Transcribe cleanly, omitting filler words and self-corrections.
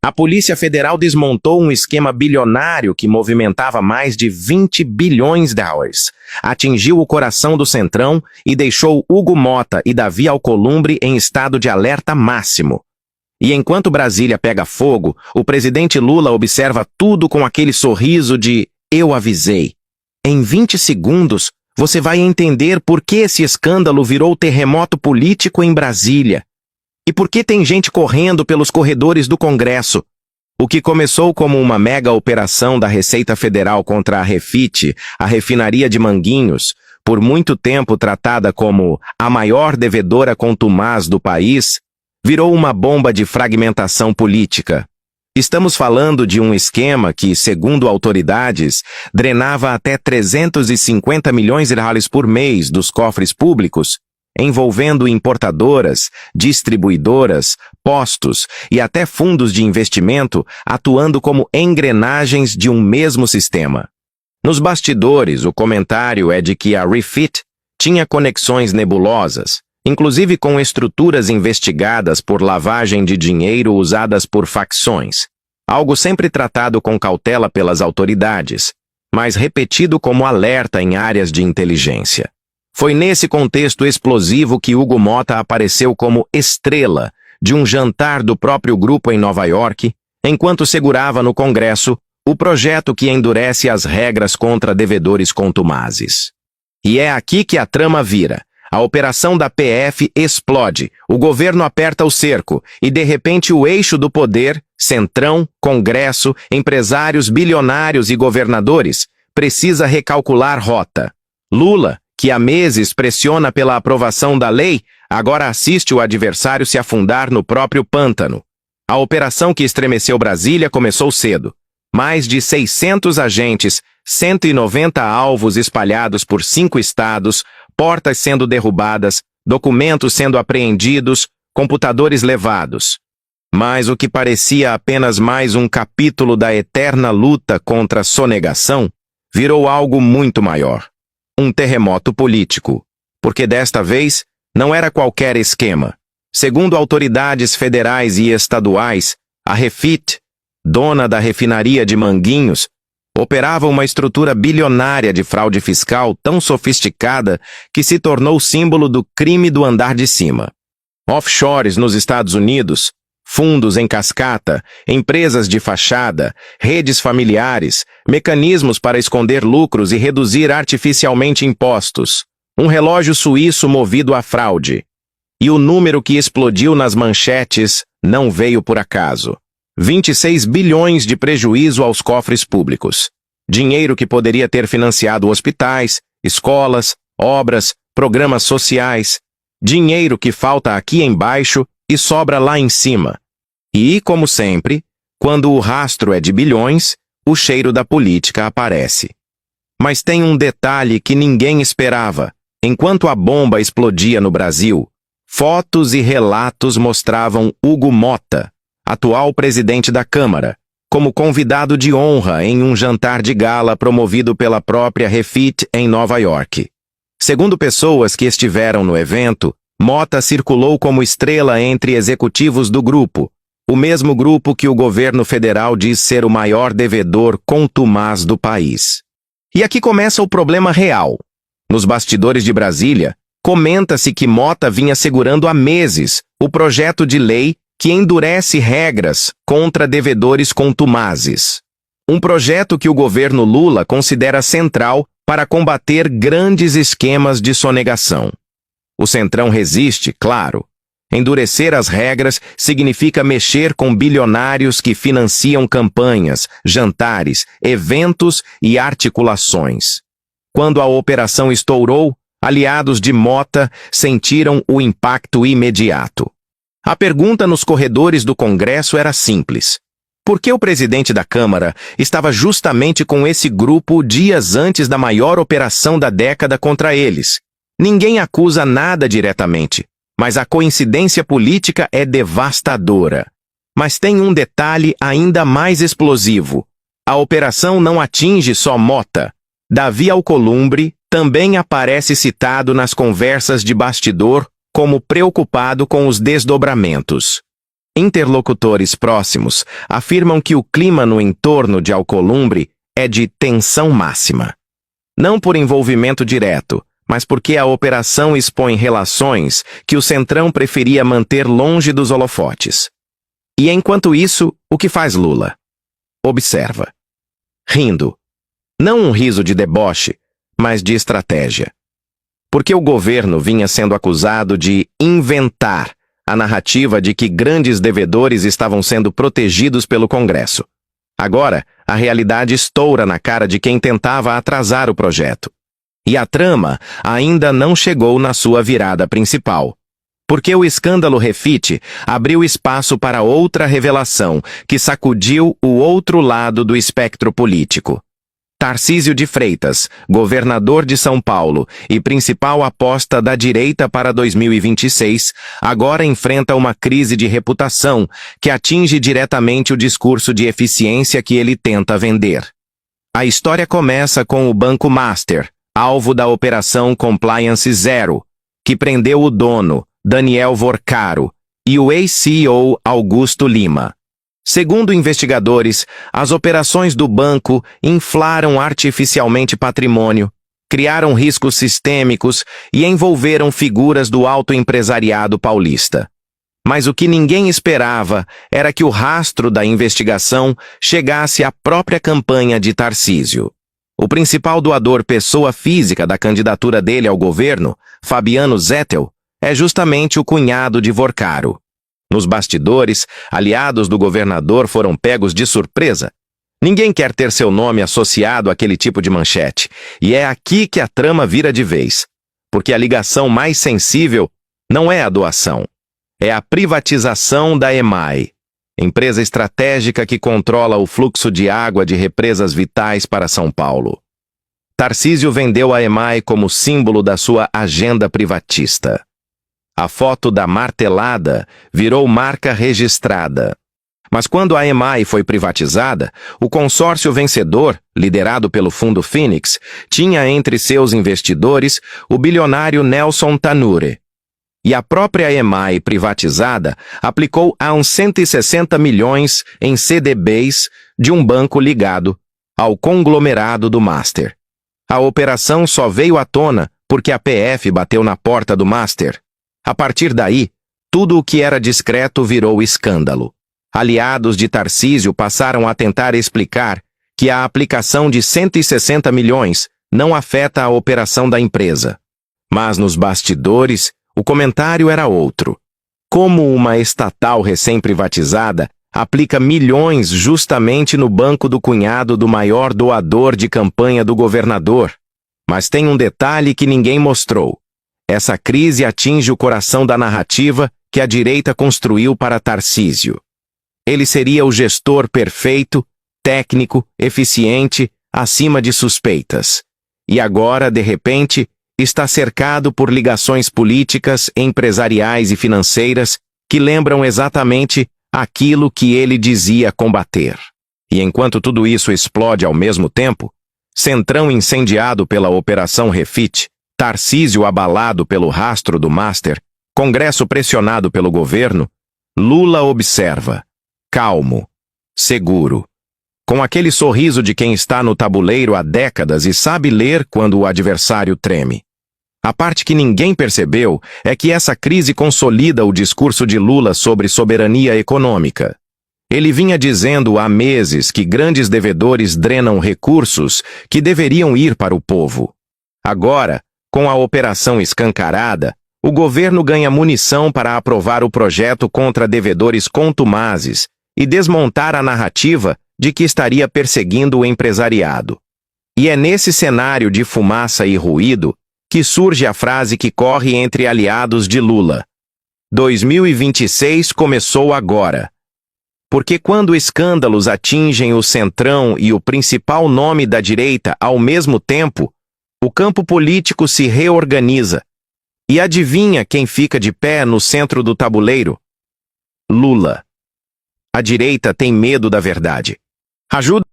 A Polícia Federal desmontou um esquema bilionário que movimentava mais de 20 bilhões de dólares. Atingiu o coração do Centrão e deixou Hugo Motta e Davi Alcolumbre em estado de alerta máximo. E enquanto Brasília pega fogo, o presidente Lula observa tudo com aquele sorriso de "eu avisei". Em 20 segundos, você vai entender por que esse escândalo virou terremoto político em Brasília. E por que tem gente correndo pelos corredores do Congresso? O que começou como uma mega operação da Receita Federal contra a Refit, a refinaria de Manguinhos, por muito tempo tratada como a maior devedora contumaz do país, virou uma bomba de fragmentação política. Estamos falando de um esquema que, segundo autoridades, drenava até 350 milhões de reais por mês dos cofres públicos, envolvendo importadoras, distribuidoras, postos e até fundos de investimento atuando como engrenagens de um mesmo sistema. Nos bastidores, o comentário é de que a Refit tinha conexões nebulosas, inclusive com estruturas investigadas por lavagem de dinheiro usadas por facções, algo sempre tratado com cautela pelas autoridades, mas repetido como alerta em áreas de inteligência. Foi nesse contexto explosivo que Hugo Motta apareceu como estrela de um jantar do próprio grupo em Nova York, enquanto segurava no Congresso o projeto que endurece as regras contra devedores contumazes. E é aqui que a trama vira. A operação da PF explode, o governo aperta o cerco e, de repente, o eixo do poder, Centrão, Congresso, empresários bilionários e governadores, precisa recalcular rota. Lula, que há meses pressiona pela aprovação da lei, agora assiste o adversário se afundar no próprio pântano. A operação que estremeceu Brasília começou cedo. Mais de 600 agentes, 190 alvos espalhados por 5 estados, portas sendo derrubadas, documentos sendo apreendidos, computadores levados. Mas o que parecia apenas mais um capítulo da eterna luta contra a sonegação, virou algo muito maior. Um terremoto político, porque desta vez não era qualquer esquema. Segundo autoridades federais e estaduais, a Refit, dona da refinaria de Manguinhos, operava uma estrutura bilionária de fraude fiscal tão sofisticada que se tornou símbolo do crime do andar de cima. Offshores nos Estados Unidos, fundos em cascata, empresas de fachada, redes familiares, mecanismos para esconder lucros e reduzir artificialmente impostos, um relógio suíço movido à fraude. E o número que explodiu nas manchetes não veio por acaso. 26 bilhões de prejuízo aos cofres públicos. Dinheiro que poderia ter financiado hospitais, escolas, obras, programas sociais. Dinheiro que falta aqui embaixo e sobra lá em cima. E, como sempre, quando o rastro é de bilhões, o cheiro da política aparece. Mas tem um detalhe que ninguém esperava. Enquanto a bomba explodia no Brasil, fotos e relatos mostravam Hugo Motta, atual presidente da Câmara, como convidado de honra em um jantar de gala promovido pela própria Refit em Nova York. Segundo pessoas que estiveram no evento, Motta circulou como estrela entre executivos do grupo, o mesmo grupo que o governo federal diz ser o maior devedor contumaz do país. E aqui começa o problema real. Nos bastidores de Brasília, comenta-se que Motta vinha segurando há meses o projeto de lei que endurece regras contra devedores contumazes. Um projeto que o governo Lula considera central para combater grandes esquemas de sonegação. O Centrão resiste, claro. Endurecer as regras significa mexer com bilionários que financiam campanhas, jantares, eventos e articulações. Quando a operação estourou, aliados de Motta sentiram o impacto imediato. A pergunta nos corredores do Congresso era simples. Por que o presidente da Câmara estava justamente com esse grupo dias antes da maior operação da década contra eles? Ninguém acusa nada diretamente, mas a coincidência política é devastadora. Mas tem um detalhe ainda mais explosivo. A operação não atinge só Motta. Davi Alcolumbre também aparece citado nas conversas de bastidor como preocupado com os desdobramentos. Interlocutores próximos afirmam que o clima no entorno de Alcolumbre é de tensão máxima. Não por envolvimento direto, mas porque a operação expõe relações que o Centrão preferia manter longe dos holofotes. E enquanto isso, o que faz Lula? Observa. Rindo. Não um riso de deboche, mas de estratégia. Porque o governo vinha sendo acusado de inventar a narrativa de que grandes devedores estavam sendo protegidos pelo Congresso. Agora, a realidade estoura na cara de quem tentava atrasar o projeto. E a trama ainda não chegou na sua virada principal. Porque o escândalo Refit abriu espaço para outra revelação que sacudiu o outro lado do espectro político. Tarcísio de Freitas, governador de São Paulo e principal aposta da direita para 2026, agora enfrenta uma crise de reputação que atinge diretamente o discurso de eficiência que ele tenta vender. A história começa com o Banco Master, alvo da Operação Compliance Zero, que prendeu o dono, Daniel Vorcaro, e o ex-CEO Augusto Lima. Segundo investigadores, as operações do banco inflaram artificialmente patrimônio, criaram riscos sistêmicos e envolveram figuras do alto empresariado paulista. Mas o que ninguém esperava era que o rastro da investigação chegasse à própria campanha de Tarcísio. O principal doador pessoa física da candidatura dele ao governo, Fabiano Zettel, é justamente o cunhado de Vorcaro. Nos bastidores, aliados do governador foram pegos de surpresa. Ninguém quer ter seu nome associado àquele tipo de manchete, e é aqui que a trama vira de vez. Porque a ligação mais sensível não é a doação, é a privatização da EMAI, empresa estratégica que controla o fluxo de água de represas vitais para São Paulo. Tarcísio vendeu a EMAI como símbolo da sua agenda privatista. A foto da martelada virou marca registrada. Mas quando a EMAI foi privatizada, o consórcio vencedor, liderado pelo Fundo Phoenix, tinha entre seus investidores o bilionário Nelson Tanure. E a própria EMAI privatizada aplicou a uns 160 milhões em CDBs de um banco ligado ao conglomerado do Master. A operação só veio à tona porque a PF bateu na porta do Master. A partir daí, tudo o que era discreto virou escândalo. Aliados de Tarcísio passaram a tentar explicar que a aplicação de 160 milhões não afeta a operação da empresa. Mas nos bastidores, o comentário era outro. Como uma estatal recém-privatizada aplica milhões justamente no banco do cunhado do maior doador de campanha do governador? Mas tem um detalhe que ninguém mostrou. Essa crise atinge o coração da narrativa que a direita construiu para Tarcísio. Ele seria o gestor perfeito, técnico, eficiente, acima de suspeitas. E agora, de repente, está cercado por ligações políticas, empresariais e financeiras que lembram exatamente aquilo que ele dizia combater. E enquanto tudo isso explode ao mesmo tempo, Centrão incendiado pela Operação Refit, Tarcísio abalado pelo rastro do Master, Congresso pressionado pelo governo, Lula observa, calmo, seguro, com aquele sorriso de quem está no tabuleiro há décadas e sabe ler quando o adversário treme. A parte que ninguém percebeu é que essa crise consolida o discurso de Lula sobre soberania econômica. Ele vinha dizendo há meses que grandes devedores drenam recursos que deveriam ir para o povo. Agora, com a operação escancarada, o governo ganha munição para aprovar o projeto contra devedores contumazes e desmontar a narrativa de que estaria perseguindo o empresariado. E é nesse cenário de fumaça e ruído que surge a frase que corre entre aliados de Lula. 2026 começou agora. Porque quando escândalos atingem o Centrão e o principal nome da direita ao mesmo tempo, o campo político se reorganiza. E adivinha quem fica de pé no centro do tabuleiro? Lula. A direita tem medo da verdade. Ajuda